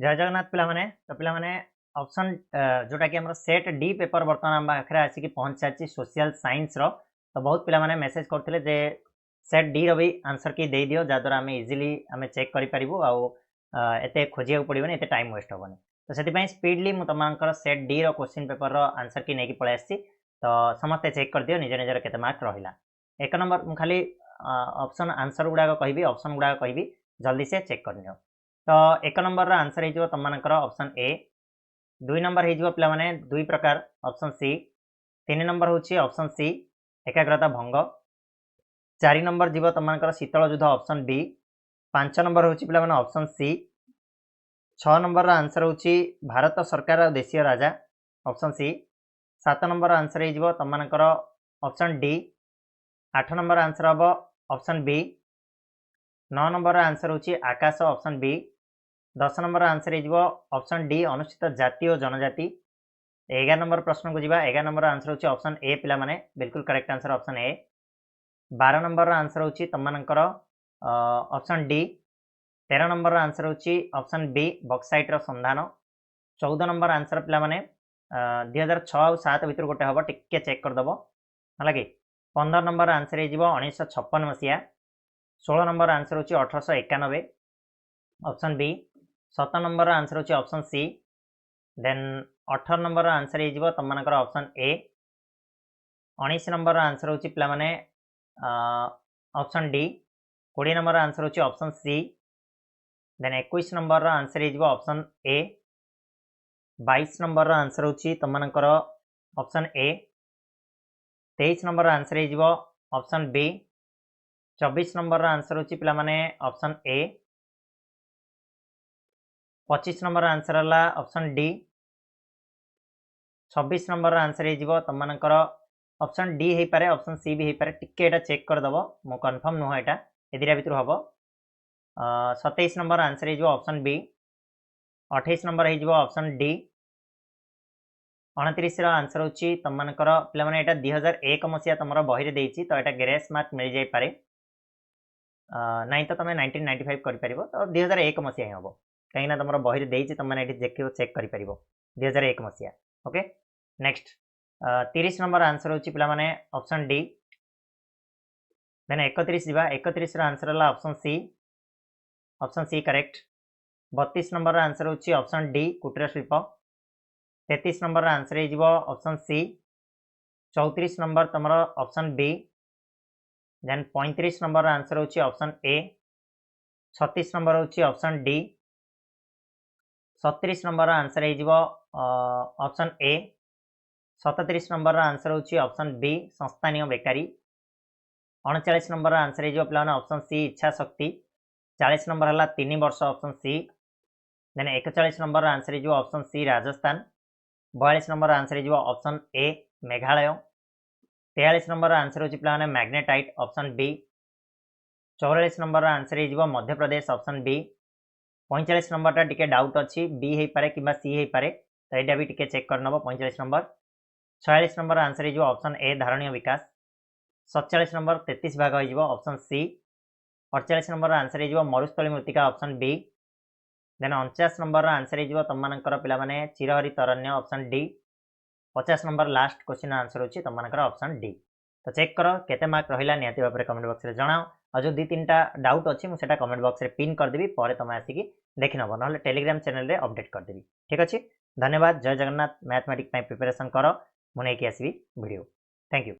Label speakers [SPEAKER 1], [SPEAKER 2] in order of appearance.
[SPEAKER 1] जय जगन्नाथ पिलामाने तो पिलामाने ऑप्शन जोटा कि हमर सेट डी पेपर वर्तमान हम आखरे आसी कि पहुंच साची सोशल साइंस रो तो बहुत पिलामाने मेसेज करथिले जे सेट डी रो भी आंसर की दे दियो जादरा हमें इजीली हमें चेक करि परिबो आ एते खोजिया पड़िबनी एते टाइम वेस्ट होबनी तो सेति पई स्पीडली मु तमांकर सेट डी रो क्वेश्चन पेपर रो आंसर की नेकी पळे आसी तो समस्त चेक कर दियो निज निजर केते मार्क रहिला एक नंबर मु खाली ऑप्शन आंसर गुडा कहबी ऑप्शन गुडा कहबी जल्दी से चेक कर नियो तो एक नंबर आंसर हो तुम ऑप्शन ए दुई नंबर हो पे दुई प्रकार ऑप्शन सी तीन नंबर हूँ ऑप्शन सी एकाग्रता भंग चार नंबर जीव तुम शीतल युद्ध ऑप्शन बी पांच नंबर हूँ पे ऑप्शन सी 6 नंबर आंसर हूँ भारत सरकार देशीय राजा ऑप्शन सी 7 नंबर आंसर हो तुम ऑप्शन डी 8 नंबर आंसर हम ऑप्शन बी 9 नंबर आंसर हूँ आकाश ऑप्शन बी 10 नंबर आंसर हो ऑप्शन डी अनुसूचित जाति और जनजाति 11 नंबर प्रश्न को जी 11 नंबर आंसर हूँ ऑप्शन ए पिला माने बिल्कुल correct answer option A 12 number answer हूँ तुमकर ऑप्शन डी 13 नंबर आंसर हूँ ऑप्शन बी बक्साइट संधान 14 नंबर आंसर पिला माने 2006 और 7 भितर गोटे हम टिके चेक करदेव है कि 15 नंबर आंसर हो 1956 मसीहा 16 नंबर आंसर हूँ 1891 ऑप्शन बी 17 नंबर आंसर हूँ option C then 18 number answer हो तुम ऑप्शन ए 19 नंबर आंसर हूँ पे ऑप्शन डी 20 नंबर आंसर हूँ option C then 21 number answer हो ऑप्शन ए 22 नंबर आंसर हूँ तुम ऑप्शन ए 23 नंबर आंसर हो ऑप्शन बी 24 नंबर आंसर हूँ पे ऑप्शन ए 25 नंबर आंसर है ऑप्शन डी 26 नंबर आंसर हो तुम ऑप्शन डी हो पारे ऑप्शन सी भी हो पारे टिके एटा चेक करदेव मो कन्फर्म नुह एटा एदिरा भितर हम 27 नंबर आंसर हो ऑप्शन बी 28 नंबर हो ऑप्शन डी 29 आंसर हूँ तुमकर पे 2001 मसीहा तुम बही देती तो यहाँ ग्रेस मार्क मिल जापे नाई तो तुम 1995 कर तो 2001 मसीहा ही हम कहीं तुम बही देती तुमने देखिए चेक कर 2001 मसीहा ओके नेक्स्ट 30 नंबर आंसर हूँ पे ऑप्शन डी देन 31 जावा 31 आंसर है option C correct 32 number answer हूँ ऑप्शन डी कुटीर शिल्प 33 नंबर आंसर हो ऑप्शन सी 34 नंबर तुम option B then 35 number answer हूँ ऑप्शन ए 36 नंबर हूँ ऑप्शन डी 37 नंबर आंसर हो ऑप्शन ए 37 नंबर आंसर हूँ ऑप्शन बी संस्थानीय बेकारी 39 नंबर आंसर हो पे ऑप्शन सी इच्छा शक्ति 40 नंबर है 3 वर्ष option C then 41 number answer हो option C Rajasthan 42 number answer हो option A Meghalaya 43 number answer हूँ पे magnetite option B 44 number answer हो Madhya Pradesh option B 45 number टा डाउट अच्छी बी हो पारे कि सी हो पारे तो यहाँ भी टिके चेक कर 45 नंबर 46 नंबर आंसर हो ऑप्शन ए धारणीय विकास 47 नंबर 33 भाग हो ऑप्शन सी 48 नंबर आंसर हो मरुस्थली मृत्तिका option B then 49 number answer हो तुमकर पे चिरहरित अरण्य option D 50 number last question answer होची तुमकर ऑप्शन डी तो चेक करो केते मार्क रहिला निहाती भाबरे कमेंट बॉक्स रे जणाओ और जो 2-3टा डाउट अच्छी मुझे कमेंट बॉक्स रे पिन कर देबी पर तुम आसिकी देखि नबो नहले टेलीग्राम चैनल रे अपडेट कर देबी ठीक अछि धन्यवाद जय जगन्नाथ मैथमेटिक्स प्रिपरेशन करो मु नै कि आसीबी वीडियो थैंक यू।